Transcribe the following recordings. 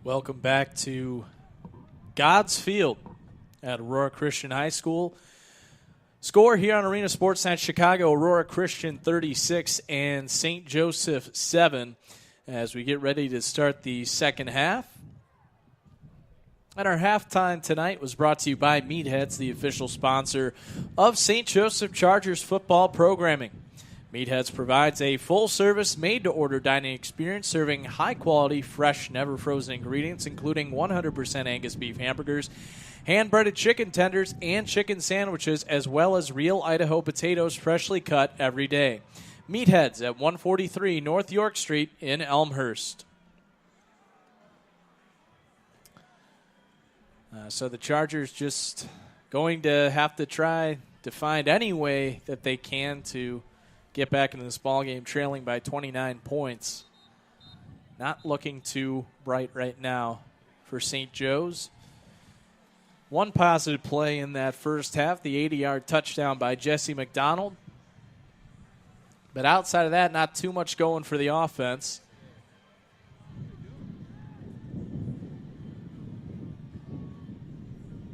Welcome back to God's Field at Aurora Christian High School. Score here on Arena Sportsnet Chicago, Aurora Christian 36 and St. Joseph 7 as we get ready to start the second half. And our halftime tonight was brought to you by Meatheads, the official sponsor of St. Joseph Chargers football programming. Meatheads provides a full-service, made-to-order dining experience serving high-quality, fresh, never-frozen ingredients, including 100% Angus beef hamburgers, hand-breaded chicken tenders, and chicken sandwiches, as well as real Idaho potatoes freshly cut every day. Meatheads at 143 North York Street in Elmhurst. So the Chargers just going to have to try to find any way that they can to get back into this ballgame, trailing by 29 points. Not looking too bright right now for St. Joe's. One positive play in that first half, the 80-yard touchdown by Jesse McDonald. But outside of that, not too much going for the offense.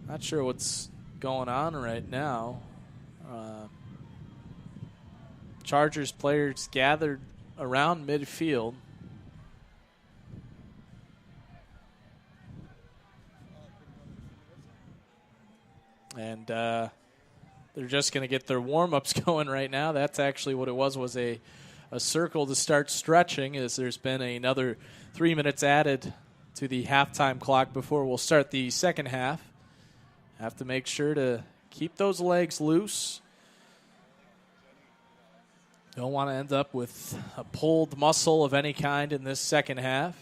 Not sure what's going on right now. Chargers players gathered around midfield. And they're just going to get their warm-ups going right now. That's actually what it was a circle to start stretching, as there's been another 3 minutes added to the halftime clock before we'll start the second half. Have to make sure to keep those legs loose. Don't want to end up with a pulled muscle of any kind in this second half.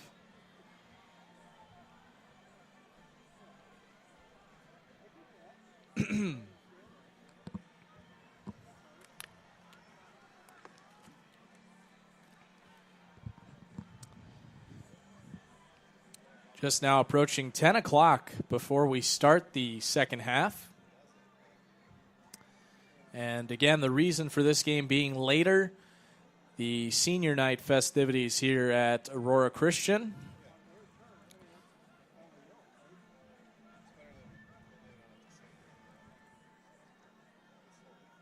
Just now approaching 10 o'clock before we start the second half. And again, the reason for this game being later, the senior night festivities here at Aurora Christian.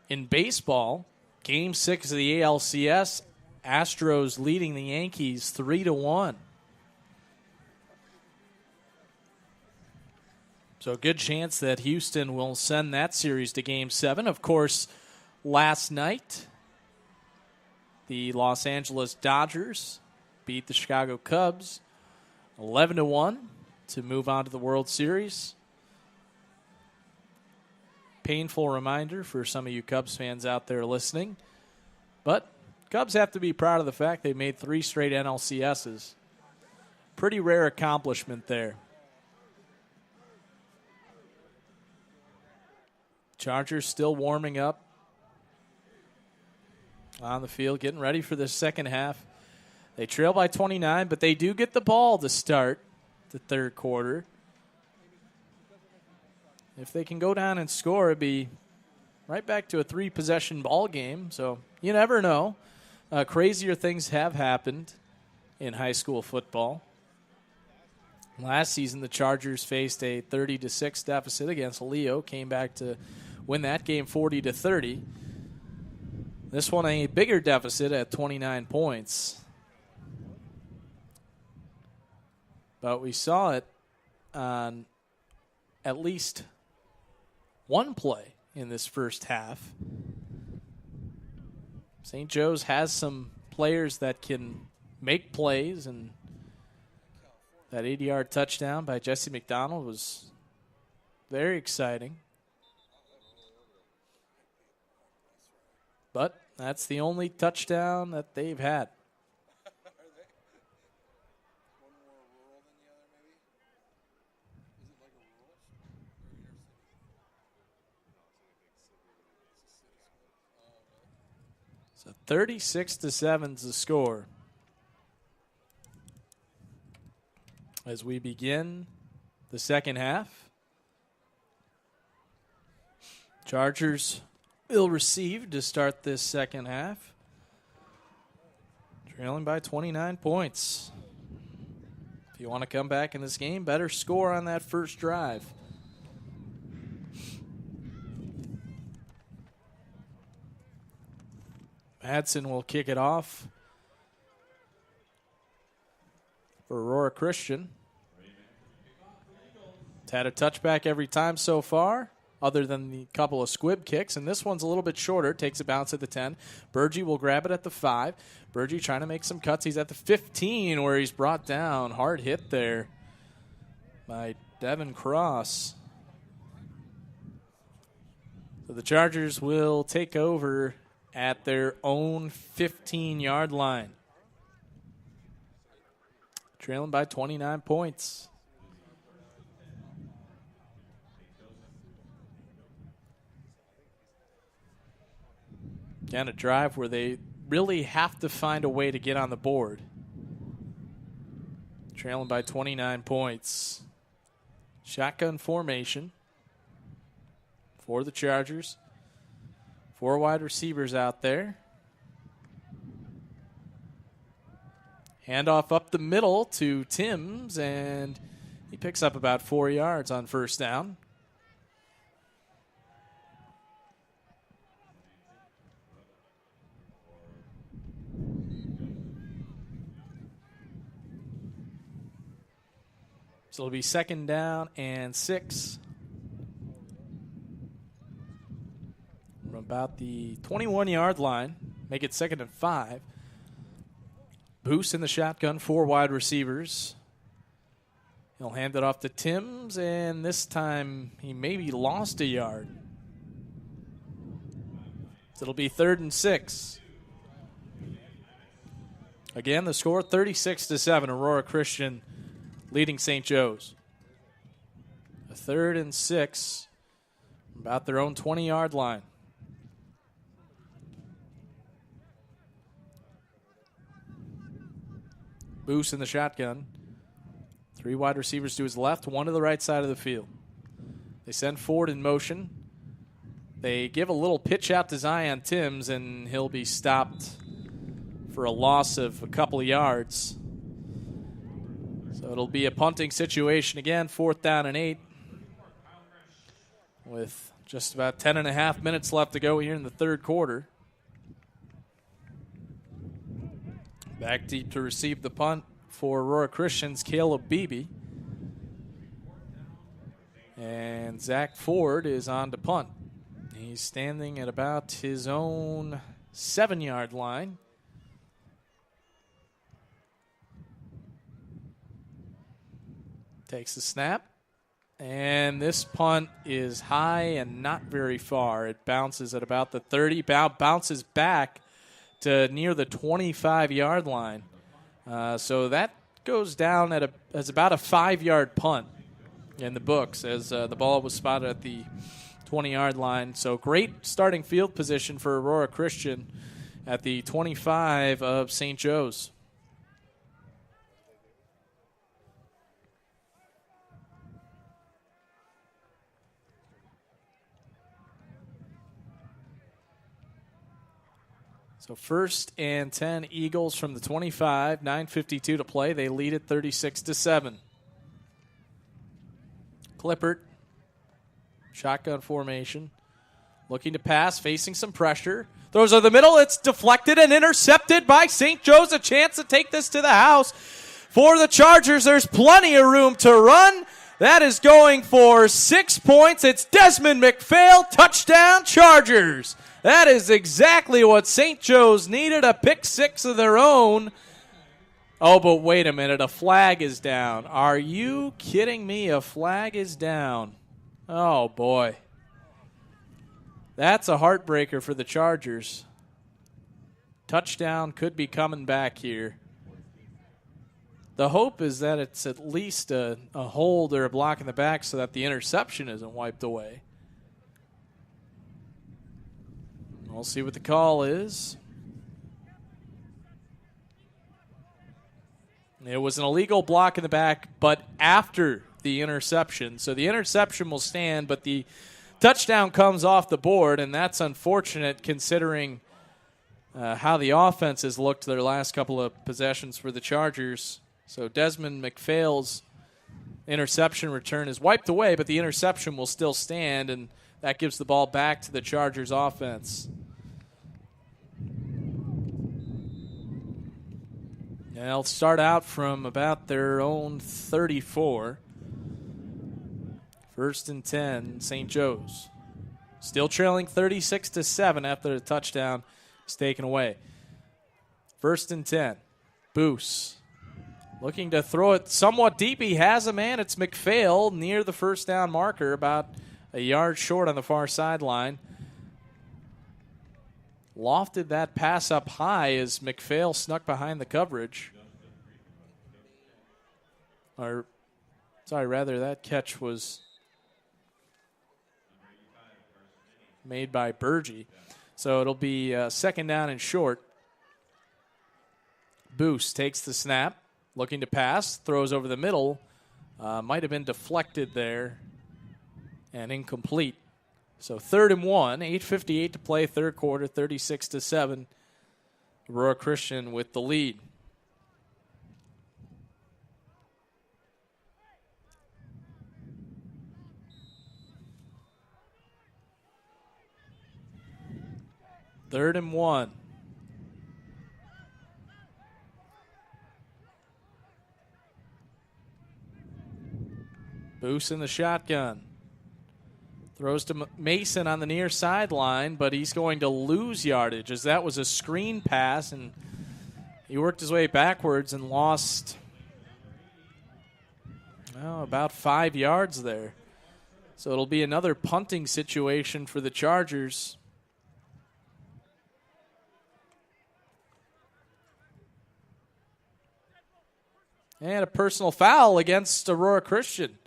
In baseball, Game 6 of the ALCS, Astros leading the Yankees 3-1. So a good chance that Houston will send that series to Game 7. Of course, last night, the Los Angeles Dodgers beat the Chicago Cubs 11-1 to move on to the World Series. Painful reminder for some of you Cubs fans out there listening. But Cubs have to be proud of the fact they made 3 straight NLCSs. Pretty rare accomplishment there. Chargers still warming up on the field, getting ready for the second half. They trail by 29, but they do get the ball to start the third quarter. If they can go down and score, it'd be right back to a 3-possession ball game. So you never know. Crazier things have happened in high school football. Last season, the Chargers faced a 30-6 deficit against Leo, came back to win that game 40-30. This one a bigger deficit at 29 points. But we saw it on at least one play in this first half. St. Joe's has some players that can make plays, and that 80-yard touchdown by Jesse McDonald was very exciting. But that's the only touchdown that they've had. So 36-7 is the score as we begin the second half. Chargers will receive to start this second half, trailing by 29 points. you want to come back in this game, better score on that first drive. Madsen will kick it off for Aurora Christian. It's had a touchback every time so far, other than the couple of squib kicks, and this one's a little bit shorter. Takes a bounce at the 10. Burgee will grab it at the 5. Burgee trying to make some cuts. He's at the 15 where he's brought down. Hard hit there by Devin Cross. So the Chargers will take over at their own 15-yard line, trailing by 29 points. Again, a drive where they really have to find a way to get on the board. Trailing by 29 points. Shotgun formation for the Chargers. 4 wide receivers out there. Handoff up the middle to Timms, and he picks up about 4 yards on first down. So it'll be 2nd down and 6. From about the 21-yard line. Make it 2nd and 5. Boost in the shotgun, 4 wide receivers. He'll hand it off to Timms, and this time he maybe lost a yard. So it'll be 3rd and 6. Again, the score 36-7. Aurora Christian leading St. Joe's. A 3rd and 6, about their own 20-yard line. Boost in the shotgun. 3 wide receivers to his left, 1 to the right side of the field. They send Ford in motion. They give a little pitch out to Zion Timms, and he'll be stopped for a loss of a couple of yards. So it'll be a punting situation again, 4th down and 8. With just about 10.5 minutes left to go here in the 3rd quarter. Back deep to receive the punt for Aurora Christian's Caleb Beebe. And Zach Ford is on to punt. He's standing at about his own 7-yard line. Takes the snap. And this punt is high and not very far. It bounces at about the 30, bounces back to near the 25-yard line. So that goes down as about a 5-yard punt in the books as the ball was spotted at the 20-yard line. So great starting field position for Aurora Christian at the 25 of St. Joe's. So 1st and 10 Eagles from the 25, 9:52 to play. They lead it 36-7. Clippert, shotgun formation, looking to pass, facing some pressure. Throws over the middle. It's deflected and intercepted by St. Joe's. A chance to take this to the house for the Chargers. There's plenty of room to run. That is going for 6 points. It's Desmond McPhail. Touchdown, Chargers. That is exactly what St. Joe's needed, a pick 6 of their own. Oh, but wait a minute, a flag is down. Are you kidding me? A flag is down. Oh, boy. That's a heartbreaker for the Chargers. Touchdown could be coming back here. The hope is that it's at least a hold or a block in the back so that the interception isn't wiped away. We'll see what the call is. It was an illegal block in the back, but after the interception. So the interception will stand, but the touchdown comes off the board, and that's unfortunate considering how the offense has looked their last couple of possessions for the Chargers. So Desmond McPhail's interception return is wiped away, but the interception will still stand, and that gives the ball back to the Chargers offense. And they'll start out from about their own 34. 1st and 10, St. Joe's. Still trailing 36-7 after the touchdown is taken away. 1st and 10. Boos looking to throw it somewhat deep. He has a man. It's McPhail near the first down marker, about a yard short on the far sideline. Lofted that pass up high as McPhail snuck behind the coverage. That catch was made by Burgee. So it'll be 2nd down and short. Boos takes the snap, looking to pass, throws over the middle. Might have been deflected there and incomplete. So 3rd and 1, 8:58 to play, third quarter, 36-7. Aurora Christian with the lead. Third and 1. Boos in the shotgun. Throws to Mason on the near sideline, but he's going to lose yardage as that was a screen pass, and he worked his way backwards and lost about 5 yards there. So it'll be another punting situation for the Chargers. And a personal foul against Aurora Christian.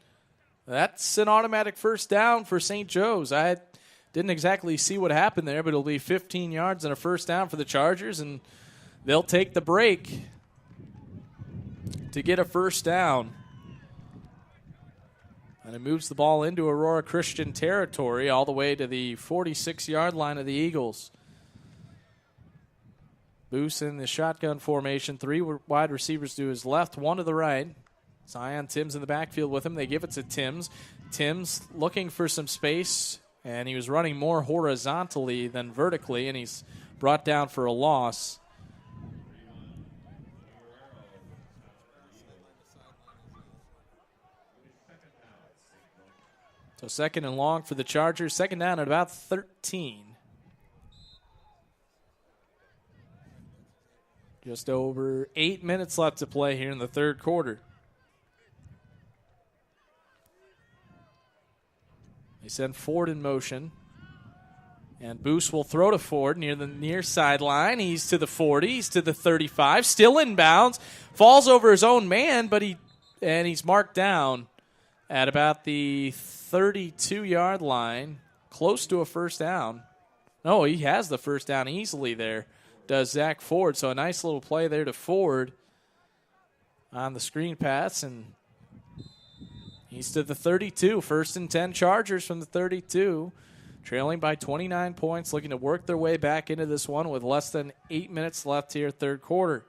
That's an automatic first down for St. Joe's. I didn't exactly see what happened there, but it'll be 15 yards and a first down for the Chargers, and they'll take the break to get a first down. And it moves the ball into Aurora Christian territory all the way to the 46-yard line of the Eagles. Boos in the shotgun formation. 3 wide receivers to his left, 1 to the right. Zion Timms in the backfield with him. They give it to Timms. Timms looking for some space, and he was running more horizontally than vertically, and he's brought down for a loss. So 2nd and long for the Chargers. 2nd down at about 13. Just over 8 minutes left to play here in the third quarter. They send Ford in motion. And Boos will throw to Ford near the near sideline. He's to the 40. He's to the 35. Still inbounds. Falls over his own man, but he's marked down at about the 32-yard line. Close to a first down. No, he has the first down easily there, does Zach Ford. So a nice little play there to Ford on the screen pass, and he's to the 32. 1st and 10 Chargers from the 32, trailing by 29 points, looking to work their way back into this one with less than 8 minutes left here, third quarter.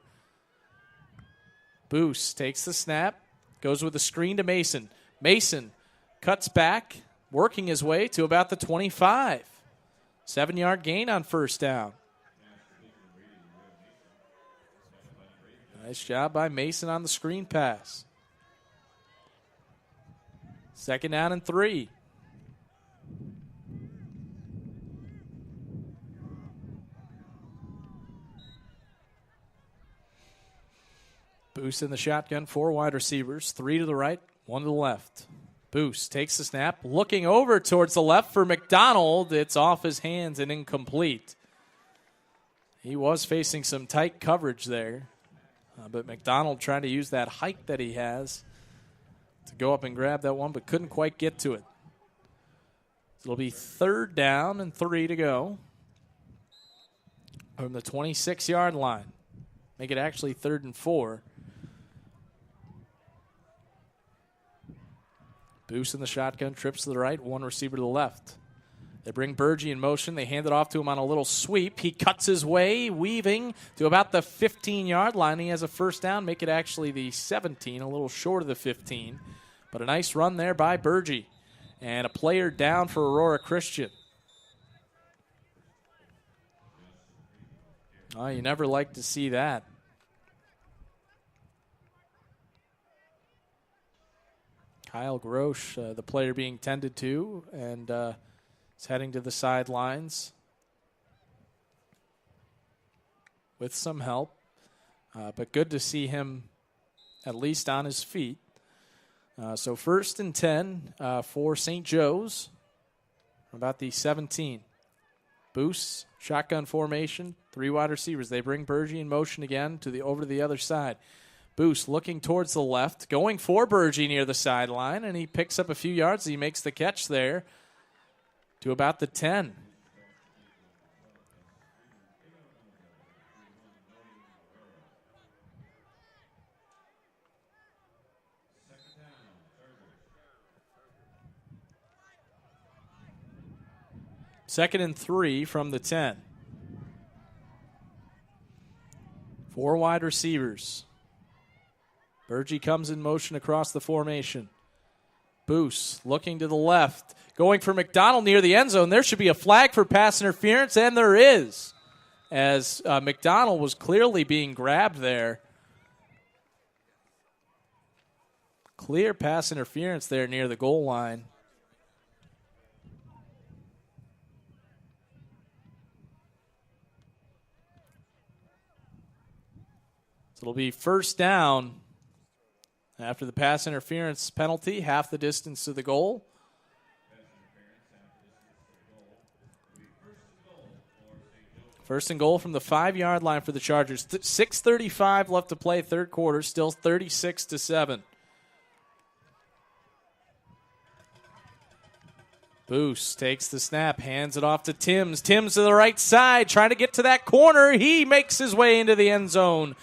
Boos takes the snap, goes with a screen to Mason. Mason cuts back, working his way to about the 25. 7-yard gain on first down. Nice job by Mason on the screen pass. 2nd down and 3. Boos in the shotgun, 4 wide receivers, 3 to the right, 1 to the left. Boos takes the snap, looking over towards the left for McDonald. It's off his hands and incomplete. He was facing some tight coverage there, but McDonald trying to use that height that he has to go up and grab that one, but couldn't quite get to it. So it'll be 3rd down and 3 to go from the 26-yard line. Make it actually 3rd and 4. Boos in the shotgun, trips to the right, 1 receiver to the left. They bring Burgee in motion. They hand it off to him on a little sweep. He cuts his way, weaving to about the 15-yard line. He has a first down, make it actually the 17, a little short of the 15. But a nice run there by Burgee. And a player down for Aurora Christian. Oh, you never like to see that. Kyle Grosh, the player being tended to, and is heading to the sidelines with some help. But good to see him at least on his feet. So 1st and 10 for St. Joe's, about the 17. Boost, shotgun formation, 3 wide receivers. They bring Burgee in motion again over to the other side. Boost looking towards the left, going for Burgee near the sideline, and he picks up a few yards. He makes the catch there to about the 10. Second and 3 from the 10. 4 wide receivers. Burgee comes in motion across the formation. Boost looking to the left. Going for McDonald near the end zone. There should be a flag for pass interference, and there is. As McDonald was clearly being grabbed there. Clear pass interference there near the goal line. So it'll be first down after the pass interference penalty, half the distance to the goal. First and goal from the 5-yard line for the Chargers. 6:35 left to play, third quarter, still 36-7. Boost takes the snap, hands it off to Timms. Timms to the right side, trying to get to that corner. He makes his way into the end zone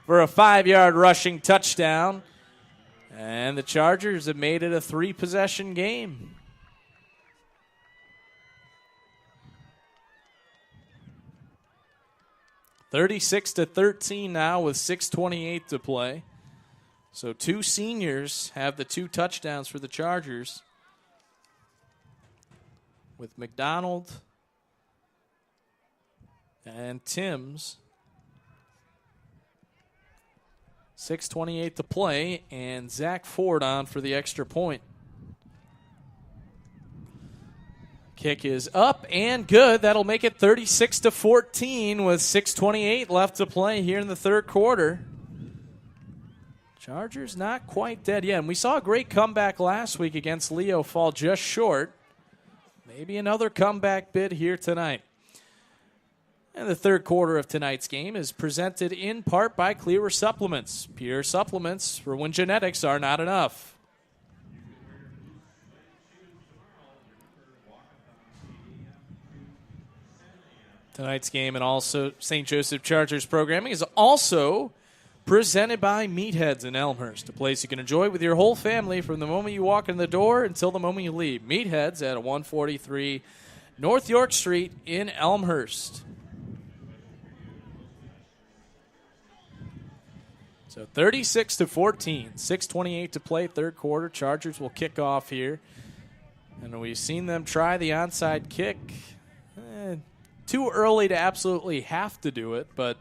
for a 5-yard rushing touchdown. And the Chargers have made it a 3-possession game. (36-13) now with 6:28 to play. So 2 seniors have the 2 touchdowns for the Chargers, with McDonald and Timms. 6:28 to play, and Zach Ford on for the extra point. Kick is up and good. That'll make it 36-14 with 6:28 left to play here in the third quarter. Chargers not quite dead yet. And we saw a great comeback last week against Leo fall just short. Maybe another comeback bid here tonight. And the third quarter of tonight's game is presented in part by Clearer Supplements. Pure supplements for when genetics are not enough. Tonight's game and also St. Joseph Chargers programming is also presented by Meatheads in Elmhurst, a place you can enjoy with your whole family from the moment you walk in the door until the moment you leave. Meatheads at 143 North York Street in Elmhurst. So 36-14, 6:28 to play, third quarter. Chargers will kick off here. And we've seen them try the onside kick. Too early to absolutely have to do it, but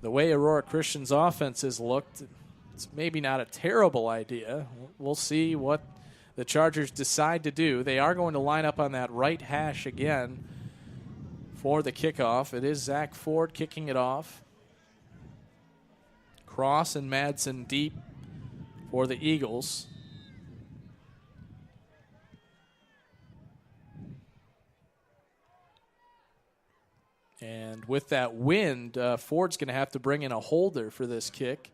the way Aurora Christian's offense has looked, it's maybe not a terrible idea. We'll see what the Chargers decide to do. They are going to line up on that right hash again for the kickoff. It is Zach Ford kicking it off. Cross and Madsen deep for the Eagles. And with that wind, Ford's going to have to bring in a holder for this kick.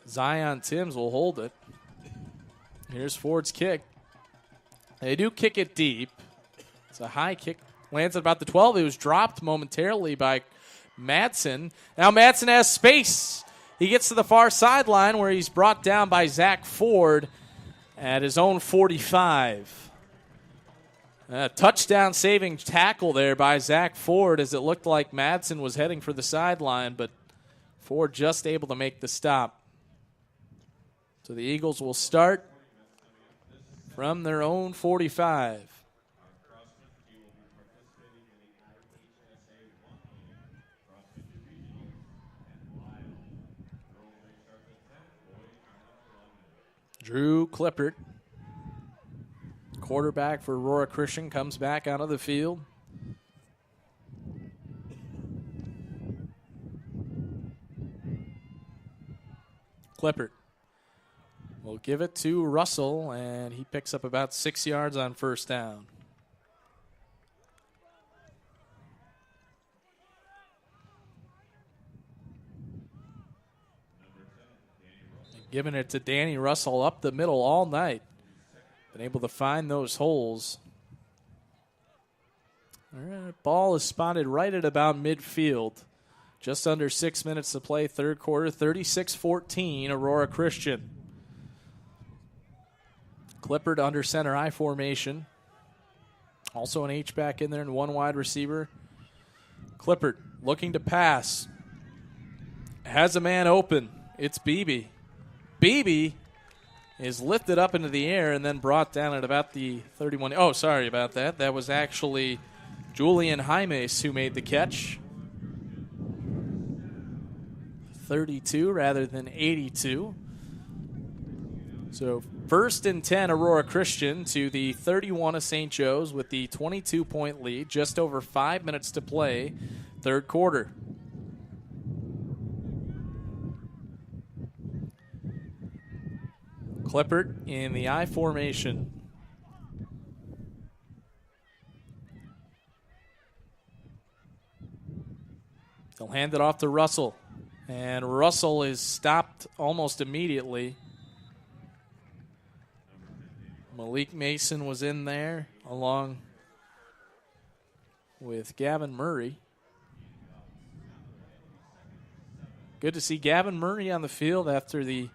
Zion Timms will hold it. Here's Ford's kick. They do kick it deep. It's a high kick. Lands at about the 12. It was dropped momentarily by Madsen. Now Madsen has space. He gets to the far sideline where he's brought down by Zach Ford at his own 45. Touchdown saving tackle there by Zach Ford as it looked like Madsen was heading for the sideline, but Ford just able to make the stop. So the Eagles will start from their own 45. Drew Clippert, quarterback for Aurora Christian, comes back out of the field. Clippert will give it to Russell, and he picks up about 6 yards on first down. Giving it to Danny Russell up the middle all night. Been able to find those holes. All right, ball is spotted right at about midfield. Just under 6 minutes to play, third quarter, 36-14, Aurora Christian. Clippert under center I formation. Also an H-back in there and one wide receiver. Clippert looking to pass. Has a man open. It's Beebe. Beebe is lifted up into the air and then brought down at about the 31. Oh, sorry about that. That was actually Julian Jaimes who made the catch. 32 rather than 82. So first and 10, Aurora Christian to the 31 of St. Joe's with the 22-point lead. Just over 5 minutes to play, third quarter. Clippert in the I formation. They'll hand it off to Russell. And Russell is stopped almost immediately. Malik Mason was in there along with Gavin Murray. Good to see Gavin Murray on the field after the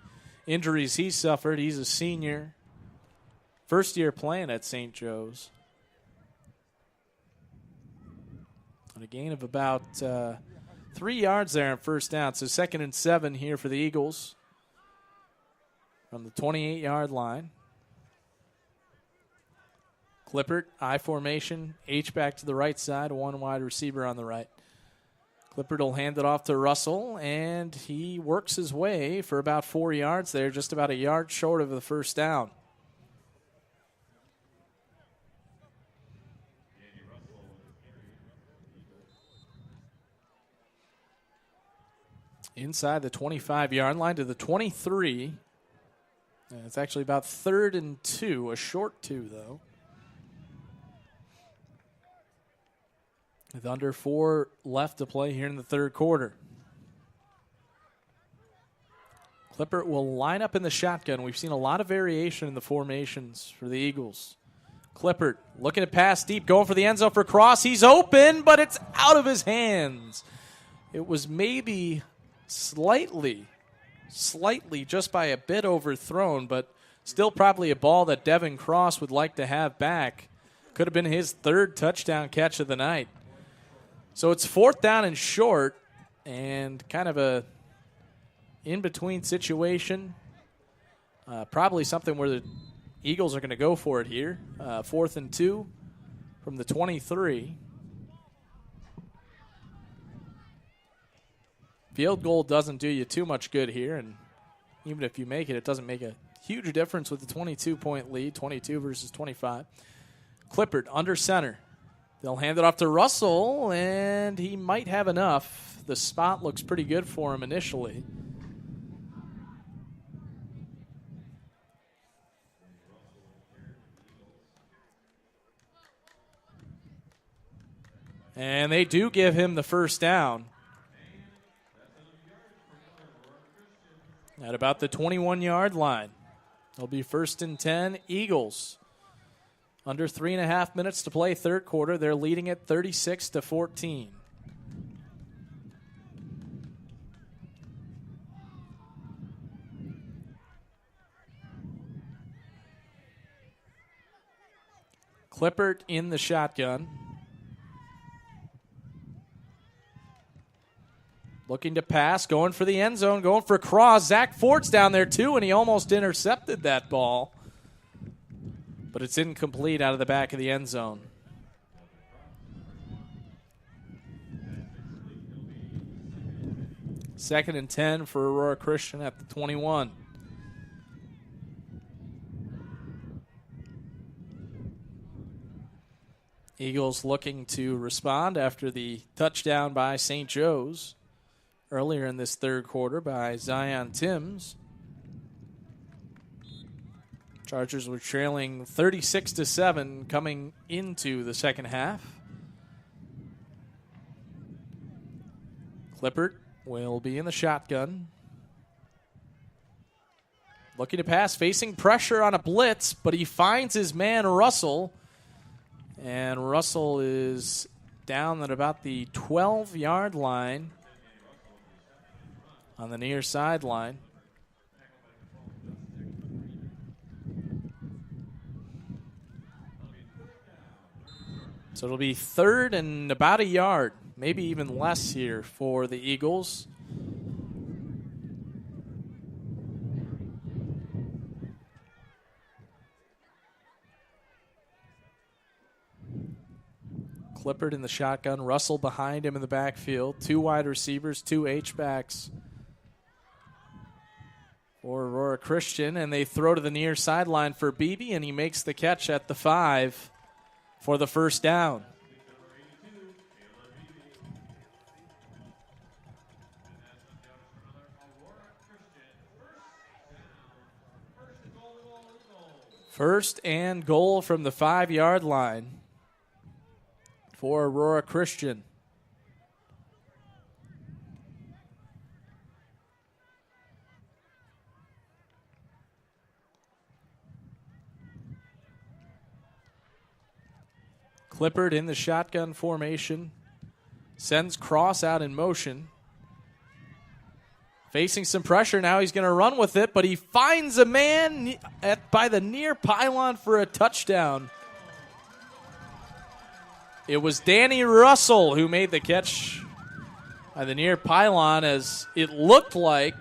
injuries he suffered. He's a senior. First year playing at St. Joe's. And a gain of about 3 yards there on first down. So 2nd and 7 here for the Eagles from the 28-yard line. Clippert, I formation, H back to the right side, one wide receiver on the right. Clippert will hand it off to Russell, and he works his way for about 4 yards there, just about a yard short of the first down. Inside the 25-yard line to the 23. And it's actually about 3rd and 2, a short 2, though. With under 4 left to play here in the third quarter. Clippert will line up in the shotgun. We've seen a lot of variation in the formations for the Eagles. Clippert looking to pass deep, going for the end zone for Cross. He's open, but it's out of his hands. It was maybe slightly, just by a bit overthrown, but still probably a ball that Devin Cross would like to have back. Could have been his 3rd touchdown catch of the night. So it's 4th down and short, and kind of a in-between situation. Probably something where the Eagles are going to go for it here. 4th and 2 from the 23. Field goal doesn't do you too much good here, and even if you make it, it doesn't make a huge difference with the 22-point lead, 22 versus 25. Clippert under center. They'll hand it off to Russell, and he might have enough. The spot looks pretty good for him initially. And they do give him the first down. At about the 21-yard line. It'll be 1st and 10, Eagles. Under 3.5 minutes to play, third quarter. They're leading it 36-14. Clippert in the shotgun. Looking to pass, going for the end zone, going for a cross. Zach Ford's down there too, and he almost intercepted that ball. But it's incomplete out of the back of the end zone. Second and 10 for Aurora Christian at the 21. Eagles looking to respond after the touchdown by St. Joe's earlier in this third quarter by Zion Timms. Chargers were trailing 36-7 coming into the second half. Clippert will be in the shotgun. Looking to pass, facing pressure on a blitz, but he finds his man Russell. And Russell is down at about the 12-yard line on the near sideline. So it'll be third and about a yard, maybe even less here for the Eagles. Clippert in the shotgun, Russell behind him in the backfield. Two wide receivers, two H-backs for Aurora Christian, and they throw to the near sideline for Beebe, and he makes the catch at the 5 for the first down. First and goal from the 5-yard line for Aurora Christian. Clippert in the shotgun formation. Sends Cross out in motion. Facing some pressure now. He's going to run with it, but he finds a man by the near pylon for a touchdown. It was Danny Russell who made the catch by the near pylon, as it looked like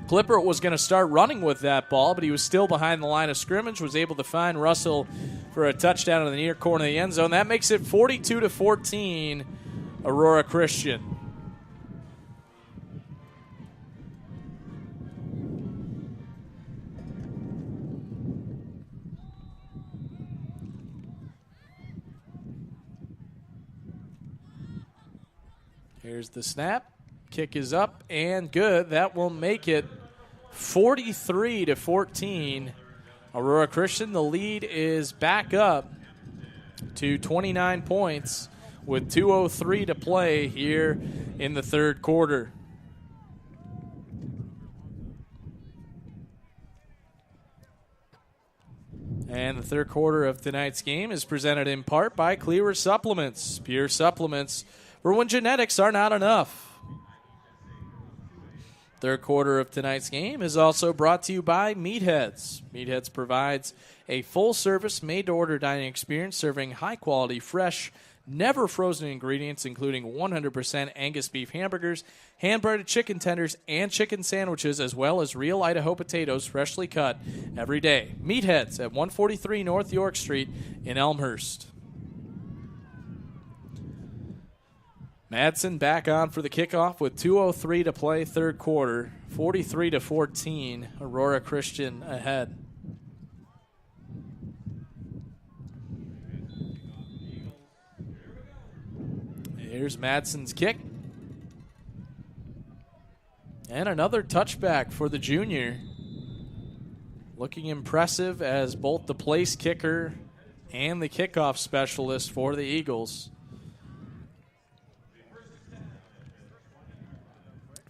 Clippert was going to start running with that ball, but he was still behind the line of scrimmage, was able to find Russell for a touchdown in the near corner of the end zone. That makes it 42-14, Aurora Christian. Here's the snap. Kick is up and good. That will make it 43-14. Aurora Christian, the lead is back up to 29 points with 2:03 to play here in the third quarter. And the third quarter of tonight's game is presented in part by Cleaver Supplements. Pure supplements for when genetics are not enough. Third quarter of tonight's game is also brought to you by Meatheads. Meatheads provides a full-service, made-to-order dining experience serving high-quality, fresh, never-frozen ingredients, including 100% Angus beef hamburgers, hand-breaded chicken tenders, and chicken sandwiches, as well as real Idaho potatoes freshly cut every day. Meatheads at 143 North York Street in Elmhurst. Madsen back on for the kickoff with 2:03 to play third quarter. 43-14, Aurora Christian ahead. Here's Madsen's kick. And another touchback for the junior. Looking impressive as both the place kicker and the kickoff specialist for the Eagles.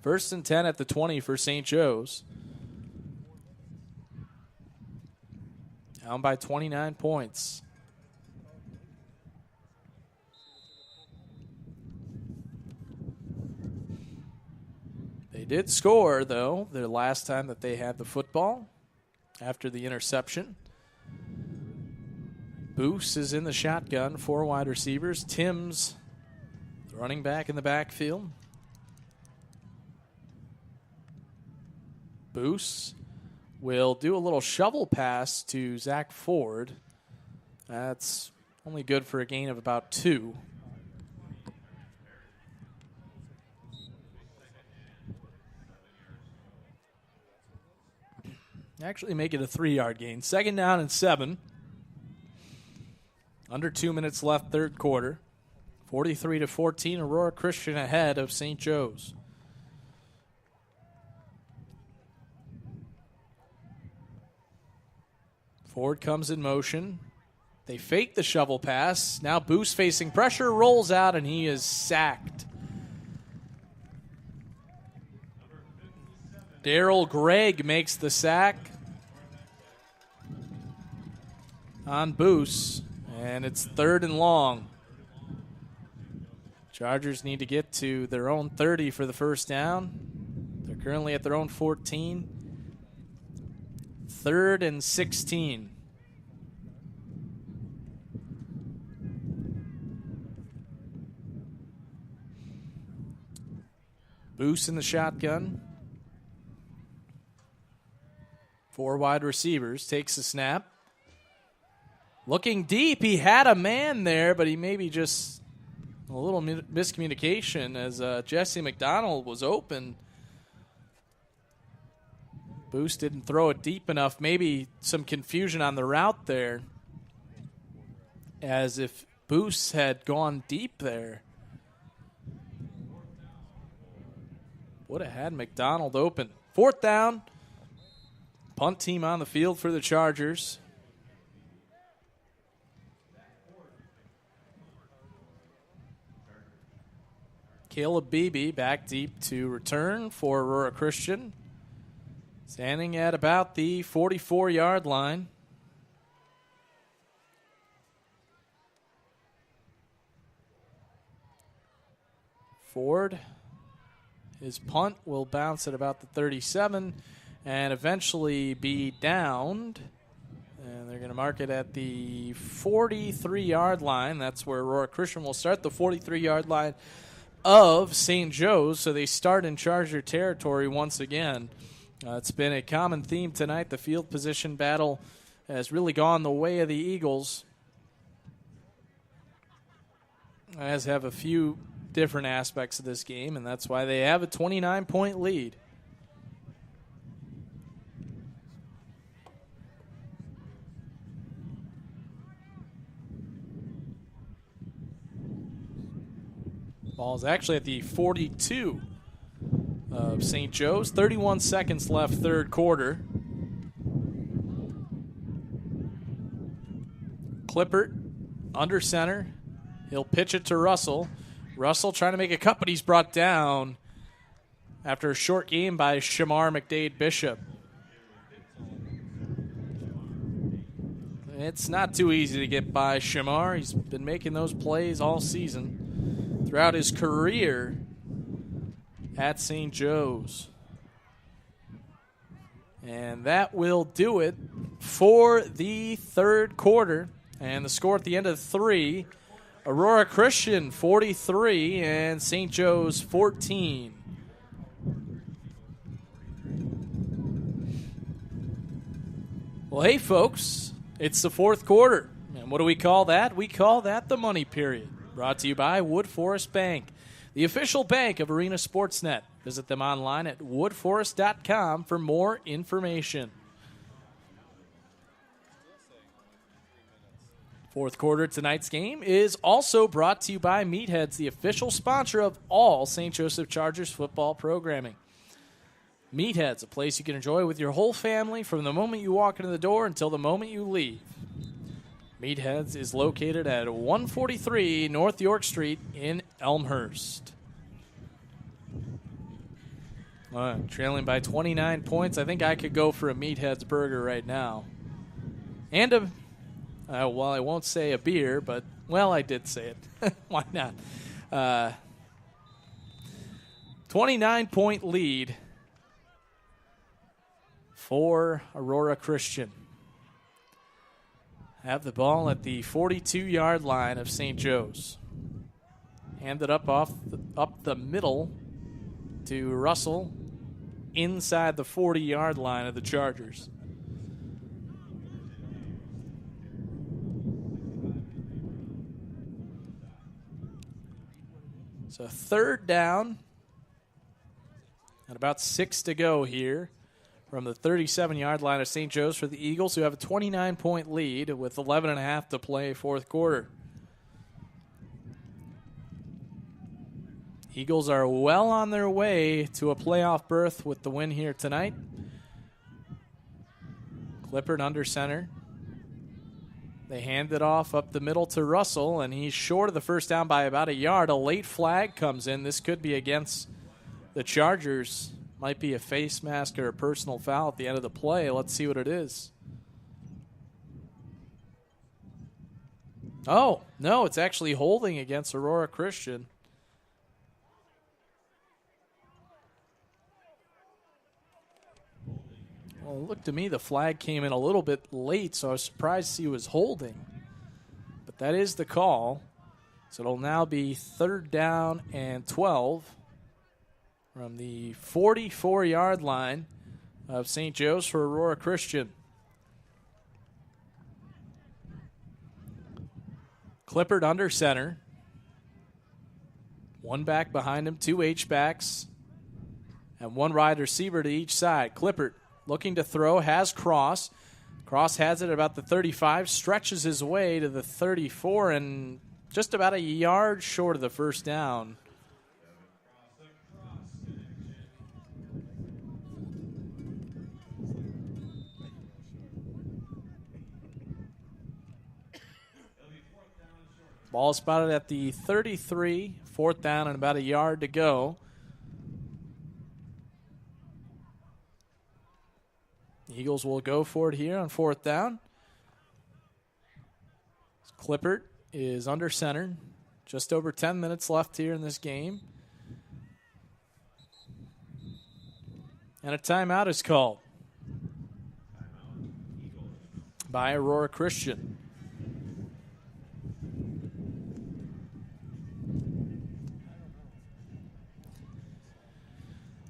First and 10 at the 20 for St. Joe's. Down by 29 points. They did score, though, the last time that they had the football after the interception. Boose is in the shotgun, 4 wide receivers. Tim's the running back in the backfield. Boose will do a little shovel pass to Zach Ford. That's only good for a gain of about 2. Actually make it a 3-yard gain. 2nd down and 7. Under 2 minutes left, third quarter. 43-14, Aurora Christian ahead of St. Joe's. Ford comes in motion. They fake the shovel pass. Now Boose facing pressure, rolls out, and he is sacked. Daryl Gregg makes the sack on Boose, and it's 3rd and long. Chargers need to get to their own 30 for the first down. They're currently at their own 14. 3rd and 16. Boose in the shotgun. 4 wide receivers. Takes the snap. Looking deep. He had a man there, but he maybe just a little miscommunication as Jesse McDonald was open. Boose didn't throw it deep enough. Maybe some confusion on the route there, as if Boose had gone deep there. Would have had McDonald open. 4th down. Punt team on the field for the Chargers. Caleb Beebe back deep to return for Aurora Christian. Standing at about the 44-yard line. Ford, his punt will bounce at about the 37 and eventually be downed. And they're going to mark it at the 43-yard line. That's where Aurora Christian will start, the 43-yard line of St. Joe's. So they start in Charger territory once again. It's been a common theme tonight. The field position battle has really gone the way of the Eagles, as have a few different aspects of this game, and that's why they have a 29-point lead. Ball's actually at the 42 of St. Joe's. 31 seconds left, third quarter. Clippert under center. He'll pitch it to Russell. Russell trying to make a cut, but he's brought down after a short game by Shamar McDade Bishop. It's not too easy to get by Shamar. He's been making those plays all season throughout his career at St. Joe's. And that will do it for the third quarter. And the score at the end of 3, Aurora Christian 43 and St. Joe's 14. Well, hey, folks, it's the fourth quarter. And what do we call that? We call that the money period. Brought to you by Wood Forest Bank, the official bank of Arena Sportsnet. Visit them online at woodforest.com for more information. Fourth quarter tonight's game is also brought to you by Meatheads, the official sponsor of all St. Joseph Chargers football programming. Meatheads, a place you can enjoy with your whole family from the moment you walk into the door until the moment you leave. Meatheads is located at 143 North York Street in Elmhurst. Trailing by 29 points. I think I could go for a Meatheads burger right now. And a well, I won't say a beer, but, well, I did say it. Why not? 29-point lead for Aurora Christian. have the ball at the 42-yard line of St. Joe's. Handed up up the middle to Russell inside the 40-yard line of the Chargers. So third down and about 6 to go here from the 37-yard line of St. Joe's for the Eagles, who have a 29-point lead with 11.5 to play fourth quarter. Eagles are well on their way to a playoff berth with the win here tonight. Clippard under center. They hand it off up the middle to Russell, and he's short of the first down by about a yard. A late flag comes in. This could be against the Chargers. Might be a face mask or a personal foul at the end of the play. Let's see what it is. Oh, no, it's actually holding against Aurora Christian. Well, it looked to me the flag came in a little bit late, so I was surprised to see he was holding. But that is the call. So it'll now be third down and 12 from the 44-yard line of St. Joe's for Aurora Christian. Clippard under center. One back behind him, two H-backs, and one wide receiver to each side. Clippard looking to throw, has Cross. Cross has it at about the 35, stretches his way to the 34, and just about a yard short of the first down. Ball spotted at the 33, fourth down and about a yard to go. Eagles will go for it here on fourth down. Clippard is under center. Just over 10 minutes left here in this game. And a timeout is called by Aurora Christian.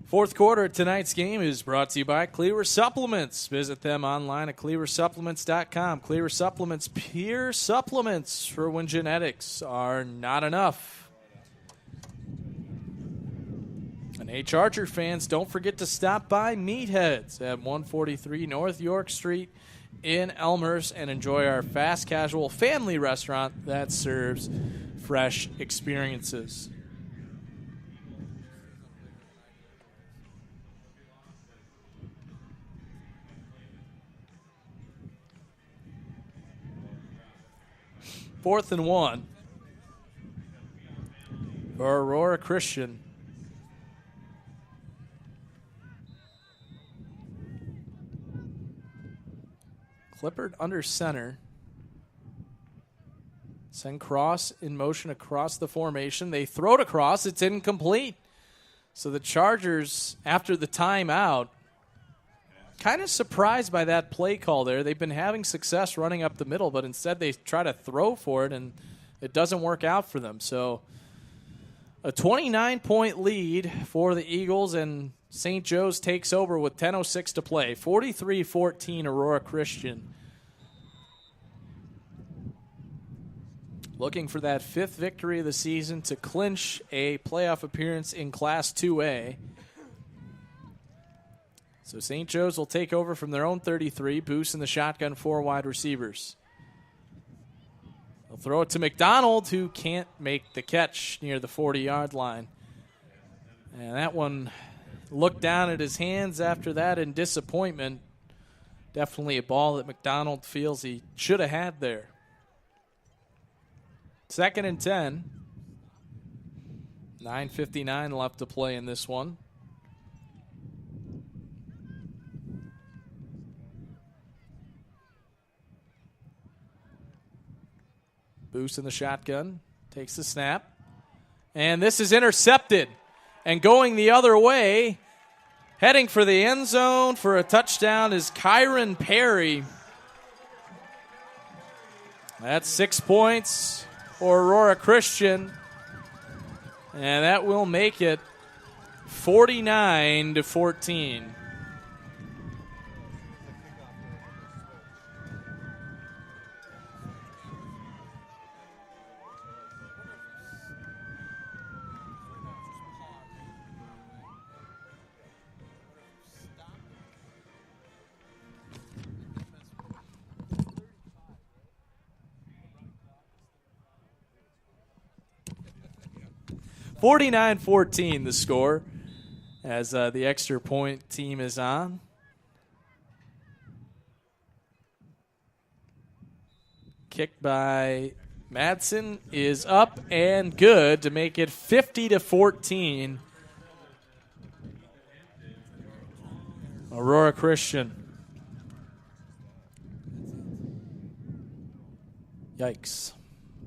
Fourth quarter of tonight's game is brought to you by Cleaver Supplements. Visit them online at cleaversupplements.com. Cleaver Supplements, pure supplements for when genetics are not enough. And hey, Charger fans, don't forget to stop by Meatheads at 143 North York Street in Elmhurst and enjoy our fast casual family restaurant that serves fresh experiences. Fourth and 1 for Aurora Christian. Clippard under center. Send Cross in motion across the formation. They throw it across. It's incomplete. So the Chargers, after the timeout, kind of surprised by that play call there. They've been having success running up the middle, but instead they try to throw for it, and it doesn't work out for them. So a 29-point lead for the Eagles, and St. Joe's takes over with 10:06 to play. 43-14 Aurora Christian. Looking for that fifth victory of the season to clinch a playoff appearance in Class 2A. So St. Joe's will take over from their own 33, Boost in the shotgun, four wide receivers. They'll throw it to McDonald, who can't make the catch near the 40-yard line. And that one looked down at his hands after that in disappointment. Definitely a ball that McDonald feels he should have had there. Second and 10. 9:59 left to play in this one. Boost in the shotgun, takes the snap, and this is intercepted. And going the other way, heading for the end zone for a touchdown is Kyron Perry. That's 6 points for Aurora Christian, and that will make it 49-14. (49-14) the score as the extra point team is on. Kick by Madsen is up and good to make it 50-14. Aurora Christian. Yikes.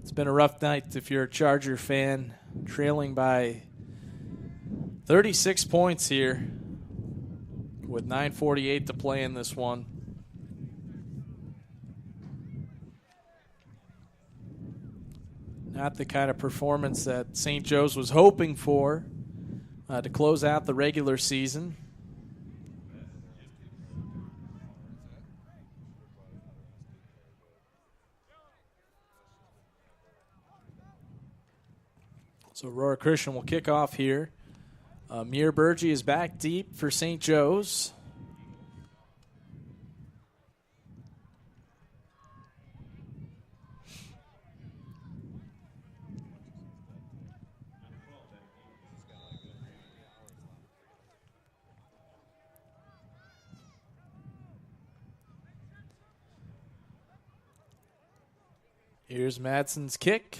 It's been a rough night if you're a Charger fan. Trailing by 36 points here with 9:48 to play in this one. Not the kind of performance that St. Joe's was hoping for to close out the regular season. So Aurora Christian will kick off here. Amir Burgee is back deep for St. Joe's. Here's Madsen's kick.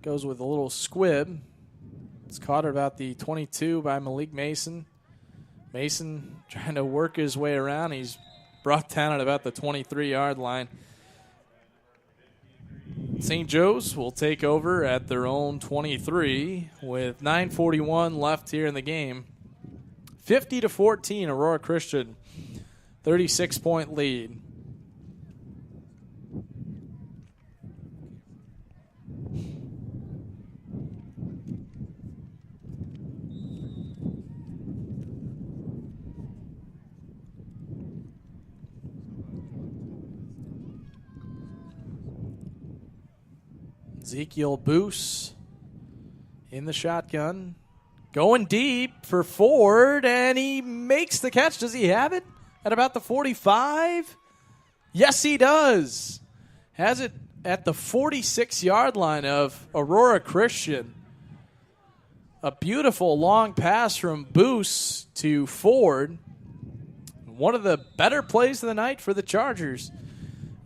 Goes with a little squib. It's caught at about the 22 by Malik Mason. Mason trying to work his way around. He's brought down at about the 23-yard line. St. Joe's will take over at their own 23 with 9:41 left here in the game. 50-14, Aurora Christian, 36-point lead. Ezekiel Boos in the shotgun. Going deep for Ford, and he makes the catch. Does he have it at about the 45? Yes, he does. Has it at the 46-yard line of Aurora Christian. A beautiful long pass from Boos to Ford. One of the better plays of the night for the Chargers.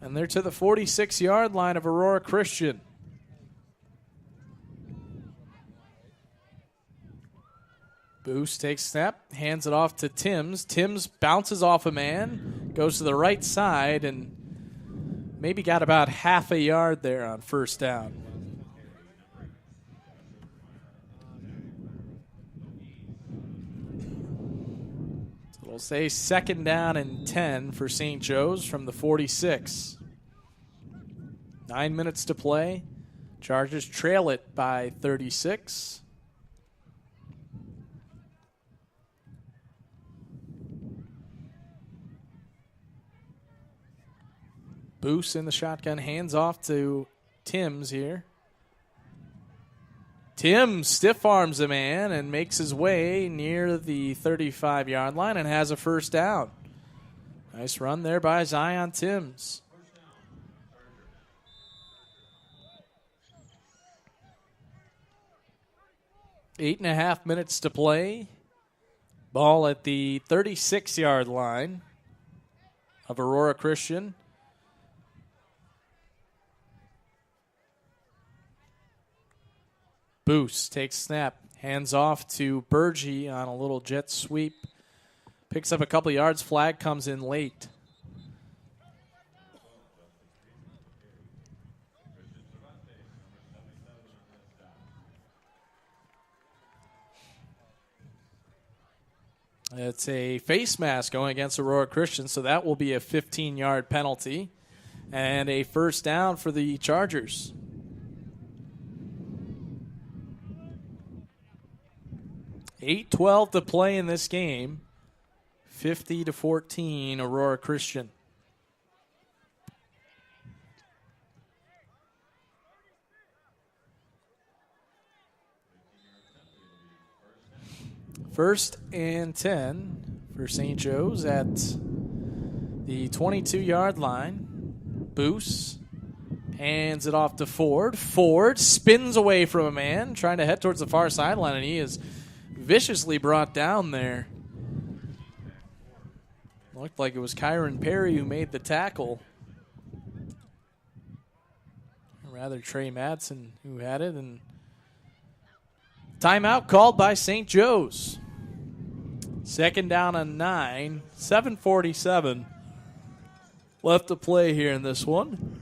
And they're to the 46-yard line of Aurora Christian. Boos takes snap, hands it off to Timms. Timms bounces off a man, goes to the right side, and maybe got about half a yard there on first down. So we'll say second down and 10 for St. Joe's from the 46. 9 minutes to play. Chargers trail it by 36. Boos in the shotgun, hands off to Timms here. Timms stiff arms a man and makes his way near the 35-yard line and has a first down. Nice run there by Zion Timms. Eight and a half minutes to play. Ball at the 36-yard line of Aurora Christian. Boos takes snap, hands off to Burgee on a little jet sweep. Picks up a couple yards, flag comes in late. It's a face mask going against Aurora Christian, so that will be a 15-yard penalty. and a first down for the Chargers. $8:12 to play in this game. 50-14, Aurora Christian. First and 10 for St. Joe's at the 22-yard line. Boos hands it off to Ford. Ford spins away from a man, trying to head towards the far sideline, and he is viciously brought down there. Looked like it was Kyron Perry who made the tackle. Or rather, Trey Madsen who had it. And timeout called by St. Joe's. Second down and 9. 7:47 left to play here in this one.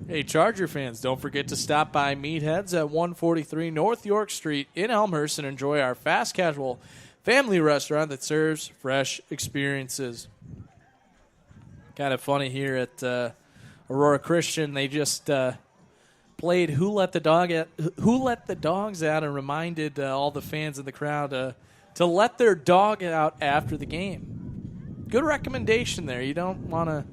Hey, Charger fans, don't forget to stop by Meatheads at 143 North York Street in Elmhurst and enjoy our fast casual family restaurant that serves fresh experiences. Kind of funny here at Aurora Christian. They just played Who Let the Dogs Out and reminded all the fans in the crowd to let their dog out after the game. Good recommendation there. You don't want to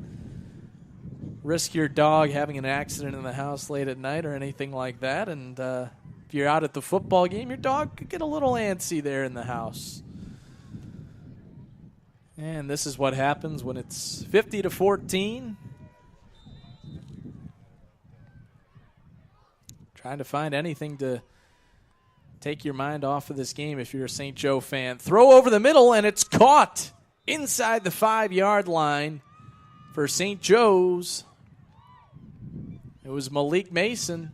risk your dog having an accident in the house late at night or anything like that. And if you're out at the football game, your dog could get a little antsy there in the house. And this is what happens when it's 50-14. Trying to find anything to take your mind off of this game if you're a St. Joe fan. Throw over the middle, and it's caught inside the 5-yard line for St. Joe's. It was Malik Mason.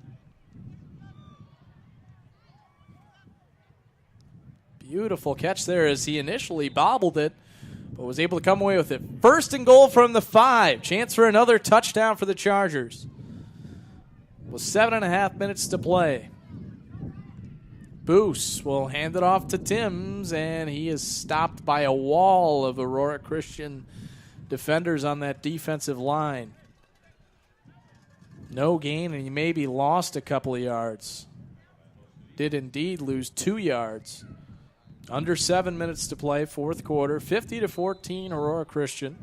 Beautiful catch there as he initially bobbled it, but was able to come away with it. First and goal from the 5. Chance for another touchdown for the Chargers. With 7.5 minutes to play. Boos will hand it off to Timms, and he is stopped by a wall of Aurora Christian defenders on that defensive line. No gain, and he maybe lost a couple of yards. Did indeed lose 2 yards. Under 7 minutes to play, fourth quarter. 50-14, Aurora Christian.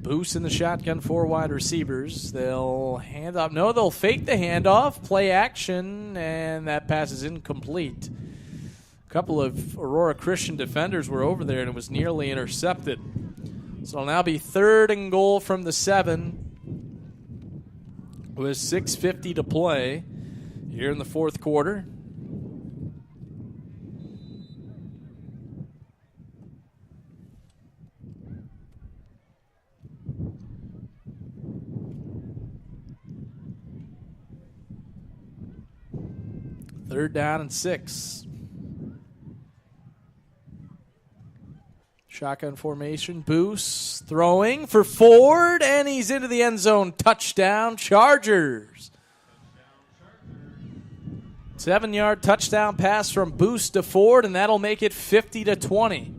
Boos in the shotgun, 4 wide receivers. They'll hand off. No, they'll fake the handoff, play action, and that pass is incomplete. A couple of Aurora Christian defenders were over there, and it was nearly intercepted. So it'll now be third and goal from the 7 with 6:50 to play here in the fourth quarter. Third down and 6. Shotgun formation. Boos throwing for Ford, and he's into the end zone. Touchdown, Chargers. 7-yard touchdown pass from Boos to Ford, and that'll make it 50-20.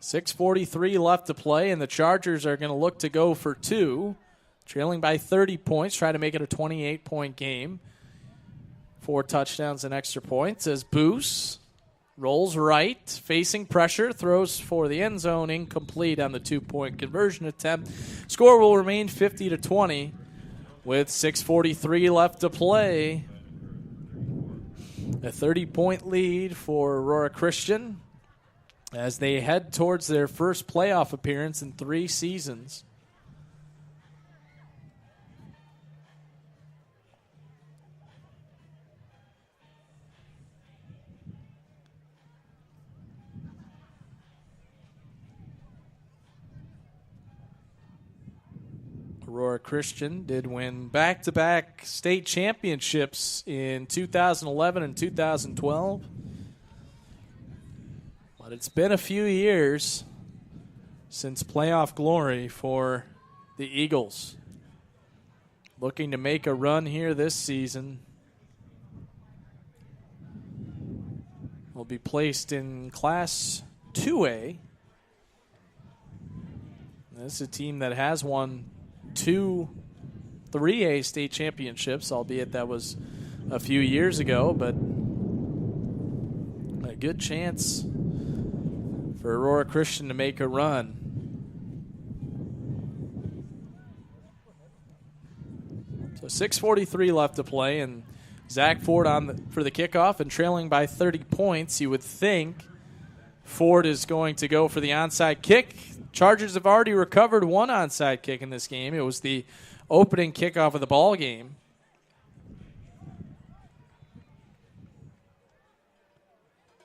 .6:43 left to play, and the Chargers are going to look to go for 2. Trailing by 30 points, try to make it a 28-point game. 4 touchdowns and extra points as Boos rolls right, facing pressure, throws for the end zone, incomplete on the 2-point conversion attempt. Score will remain 50-20 with 6:43 left to play. A 30-point lead for Aurora Christian as they head towards their first playoff appearance in 3 seasons. Aurora Christian did win back-to-back state championships in 2011 and 2012. But it's been a few years since playoff glory for the Eagles. Looking to make a run here this season. Will be placed in Class 2A. This is a team that has won 2 3A state championships, albeit that was a few years ago, but a good chance for Aurora Christian to make a run. So 6:43 left to play, and Zach Ford for the kickoff and trailing by 30 points. You would think Ford is going to go for the onside kick. Chargers have already recovered one onside kick in this game. It was the opening kickoff of the ball game.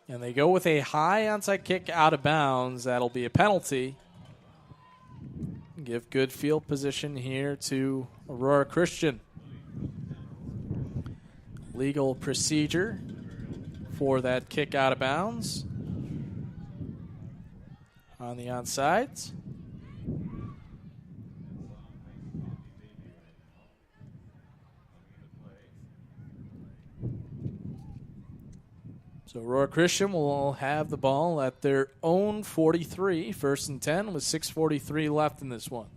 And they go with a high onside kick out of bounds. That'll be a penalty. Give good field position here to Aurora Christian. Legal procedure for that kick out of bounds on the onsides. So Aurora Christian will have the ball at their own 43, 1st and 10 with 6:43 left in this one.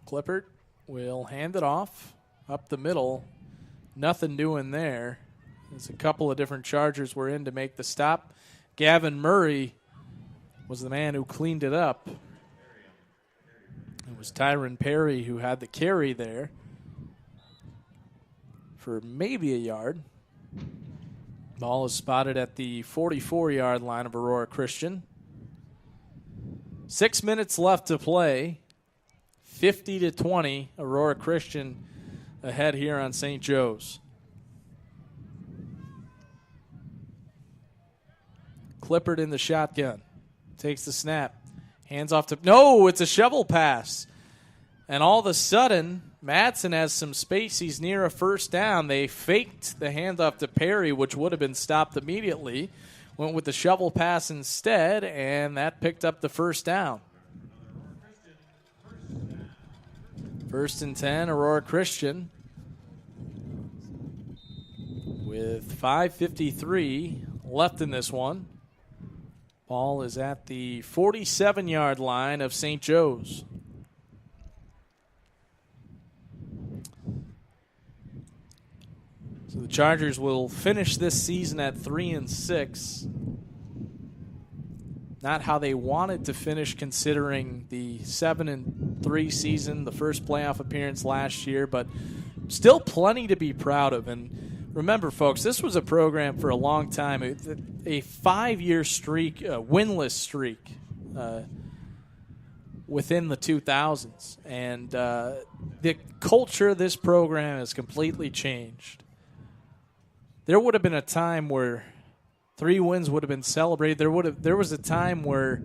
Clippert will hand it off up the middle. Nothing doing there. There's a couple of different Chargers were in to make the stop. Gavin Murray was the man who cleaned it up. It was Tyron Perry who had the carry there for maybe a yard. Ball is spotted at the 44-yard line of Aurora Christian. 6 minutes left to play. 50-20, Aurora Christian ahead here on St. Joe's. Clippert in the shotgun. Takes the snap. Hands off to... No, it's a shovel pass. And all of a sudden, Madsen has some space. He's near a first down. They faked the handoff to Perry, which would have been stopped immediately. Went with the shovel pass instead, and that picked up the first down. 1st and 10, Aurora Christian. With 5:53 left in this one. Ball is at the 47-yard line of St. Joe's. So the Chargers will finish this season at 3-6. Not how they wanted to finish considering the 7-3 season, the first playoff appearance last year, but still plenty to be proud of. And remember, folks, this was a program for a long time, a 5-year streak, a winless streak within the 2000s. And the culture of this program has completely changed. There would have been a time where 3 wins would have been celebrated. There was a time where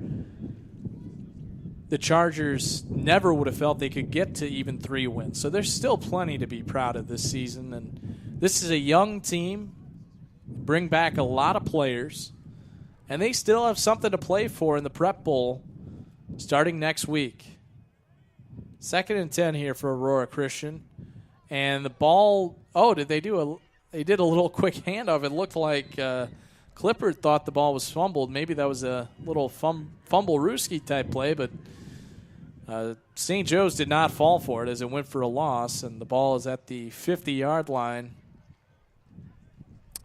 the Chargers never would have felt they could get to even 3 wins. So there's still plenty to be proud of this season. And this is a young team, bring back a lot of players, and they still have something to play for in the Prep Bowl starting next week. 2nd and 10 here for Aurora Christian. And the ball, they did a little quick handoff. It looked like Clippert thought the ball was fumbled. Maybe that was a little fumble-rooski type play, but St. Joe's did not fall for it as it went for a loss, and the ball is at the 50-yard line.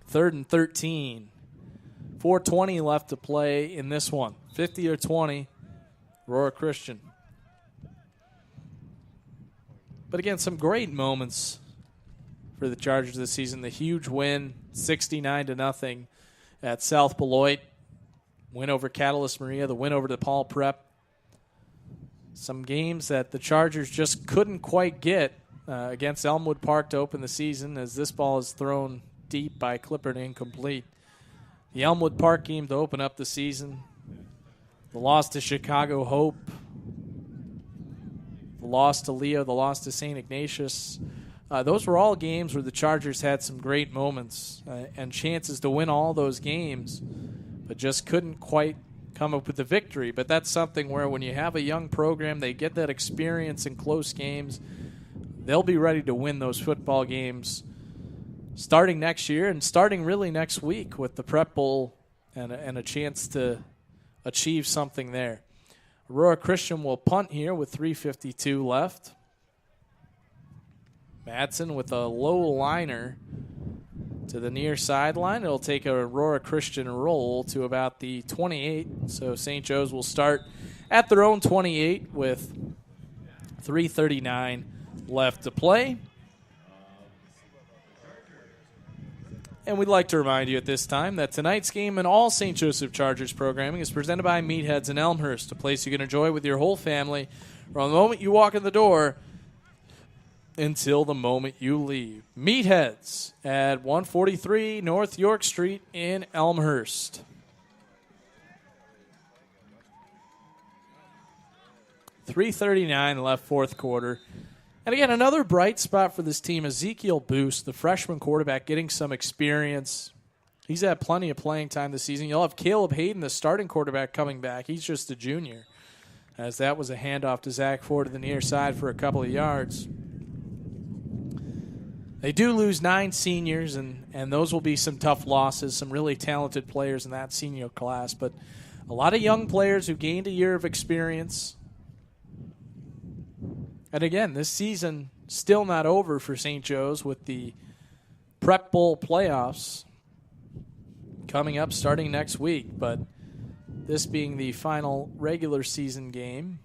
3rd and 13. 4:20 left to play in this one. 50-20, Aurora Christian. But again, some great moments for the Chargers this season. The huge win, 69-0 at South Beloit. Win over Catalyst Maria, the win over DePaul Prep. Some games that the Chargers just couldn't quite get against Elmwood Park to open the season, as this ball is thrown deep by Clippard, incomplete. The Elmwood Park game to open up the season. The loss to Chicago Hope. The loss to Leo. The loss to St. Ignatius. Those were all games where the Chargers had some great moments and chances to win all those games, but just couldn't quite come up with the victory. But that's something where when you have a young program, they get that experience in close games. They'll be ready to win those football games starting next year and starting really next week with the Prep Bowl and a chance to achieve something there. Aurora Christian will punt here with 3:52 left. Madsen with a low liner to the near sideline. It'll take a Aurora Christian roll to about the 28. So St. Joe's will start at their own 28 with 3:39 left to play. And we'd like to remind you at this time that tonight's game and all St. Joseph Chargers programming is presented by Meatheads in Elmhurst, a place you can enjoy with your whole family from the moment you walk in the door until the moment you leave. Meatheads at 143 North York Street in Elmhurst. 3:39 left fourth quarter. And again, another bright spot for this team, Ezekiel Boost, the freshman quarterback, getting some experience. He's had plenty of playing time this season. You'll have Caleb Hayden, the starting quarterback, coming back. He's just a junior, as that was a handoff to Zach Ford to the near side for a couple of yards. They do lose 9 seniors, and those will be some tough losses, some really talented players in that senior class. But a lot of young players who gained a year of experience. And again, this season still not over for St. Joe's with the Prep Bowl playoffs coming up starting next week. But this being the final regular season game.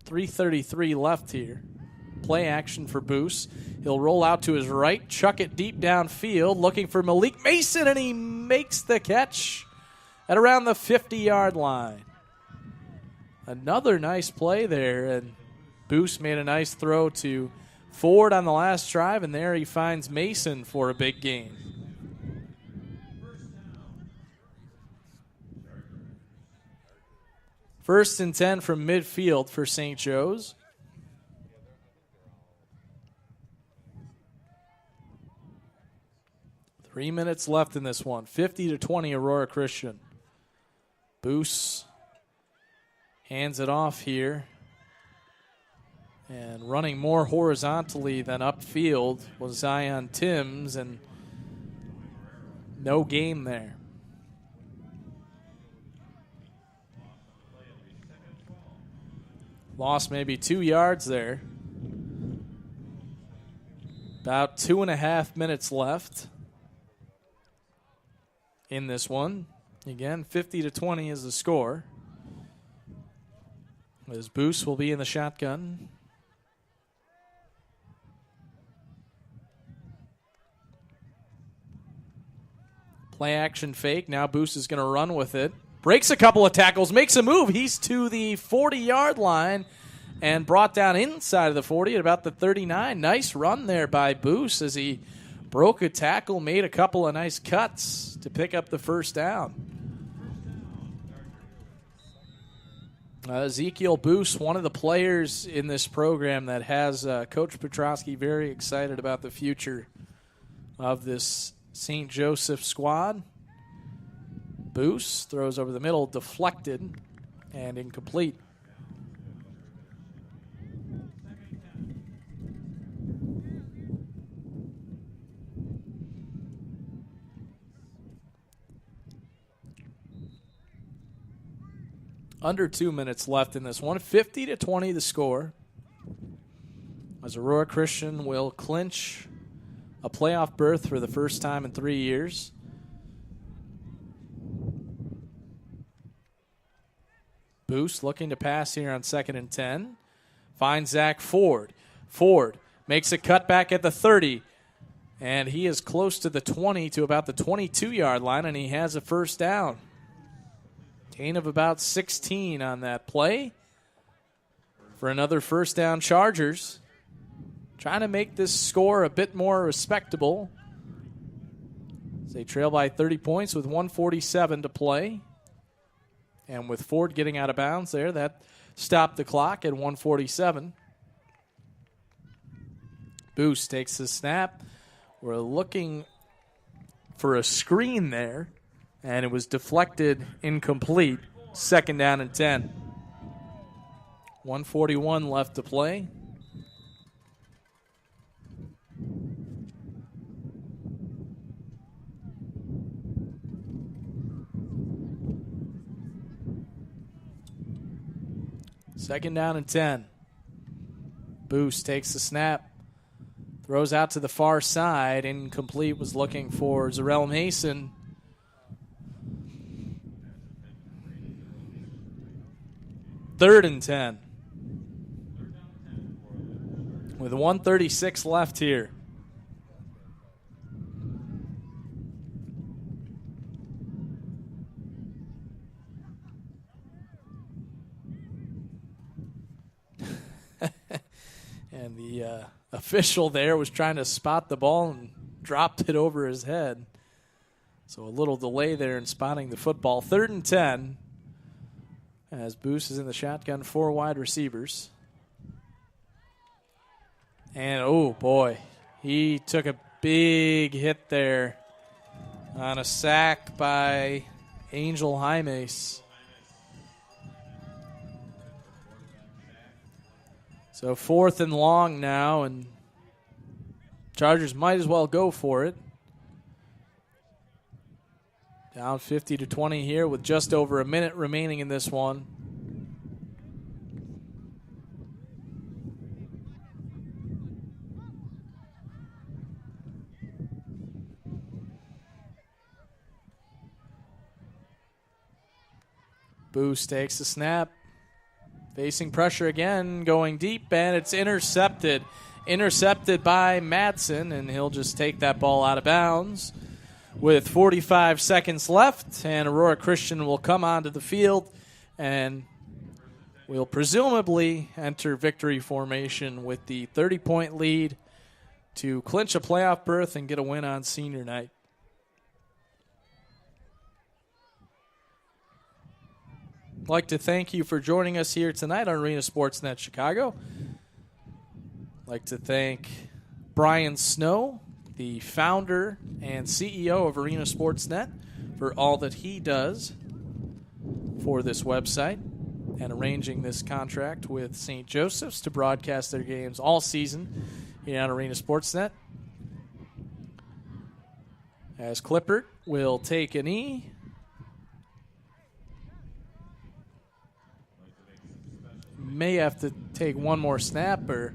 3:33 left here. Play action for Boost. He'll roll out to his right, chuck it deep downfield, looking for Malik Mason, and he makes the catch at around the 50-yard line. Another nice play there, and Boost made a nice throw to Ford on the last drive, and there he finds Mason for a big gain. First and 10 from midfield for St. Joe's. Three minutes left in this one. 50-20 Aurora Christian. Boost hands it off here. And running more horizontally than upfield was Zion Timms, and no gain there. Lost maybe 2 yards there. About 2.5 minutes left in this one. Again, 50-20 is the score. As Boost will be in the shotgun. Play action fake. Now Boost is going to run with it. Breaks a couple of tackles, makes a move. He's to the 40-yard line and brought down inside of the 40 at about the 39. Nice run there by Boost as he broke a tackle, made a couple of nice cuts to pick up the first down. Ezekiel Boost, one of the players in this program that has Coach Petrosky very excited about the future of this St. Joseph squad. Boost throws over the middle, deflected, and incomplete. Under 2 minutes left in this one. 50-20 the score. As Aurora Christian will clinch a playoff berth for the first time in 3 years. Boost looking to pass here on 2nd and 10. Finds Zach Ford. Ford makes a cutback at the 30. And he is close to the 20 to about the 22-yard line, and he has a first down. Gain of about 16 on that play for another first down Chargers. trying to make this score a bit more respectable. They trail by 30 points with 1:47 to play. And with Ford getting out of bounds there, that stopped the clock at 1:47. Boost takes the snap. We're looking for a screen there, and it was deflected, incomplete. Second down and 10. 1:41 left to play. Second down and 10. Boost takes the snap. Throws out to the far side. Incomplete. Was looking for Zarel Mason. Third and 10. With 1:36 left here. And the official there was trying to spot the ball and dropped it over his head. So a little delay there in spotting the football. Third and 10 as Boost is in the shotgun, 4 wide receivers. And, oh, boy, he took a big hit there on a sack by Angel Jaimes. So 4th and long now, and Chargers might as well go for it. Down 50-20 here with just over a minute remaining in this one. Boost takes the snap. Facing pressure again, going deep, and it's intercepted. Intercepted by Madsen, and he'll just take that ball out of bounds with 45 seconds left, and Aurora Christian will come onto the field and will presumably enter victory formation with the 30-point lead to clinch a playoff berth and get a win on senior night. I'd like to thank you for joining us here tonight on Arena Sportsnet Chicago. I'd like to thank Brian Snow, the founder and CEO of Arena Sportsnet, for all that he does for this website and arranging this contract with St. Joseph's to broadcast their games all season here on Arena Sportsnet. As Clippert will take a knee. May have to take one more snap, or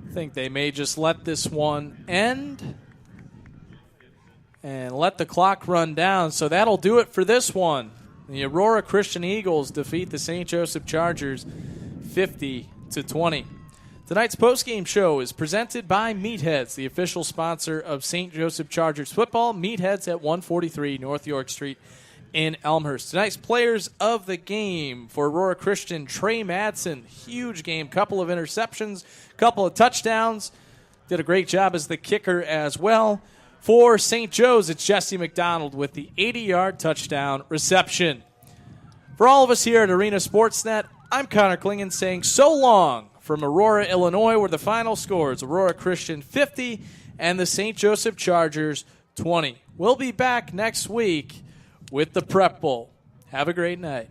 I think they may just let this one end and let the clock run down. So that'll do it for this one. The Aurora Christian Eagles defeat the St. Joseph Chargers 50-20. Tonight's postgame show is presented by Meatheads, the official sponsor of St. Joseph Chargers football. Meatheads at 143 North York Street in Elmhurst. Tonight's players of the game for Aurora Christian: Trey Madsen, huge game, couple of interceptions, couple of touchdowns, did a great job as the kicker as well. For St. Joe's, it's Jesse McDonald with the 80-yard touchdown reception. For all of us here at Arena Sportsnet, I'm Connor Klingen saying so long from Aurora, Illinois, where the final score is Aurora Christian 50 and the St. Joseph Chargers 20. We'll be back next week with the Prep Bowl. Have a great night.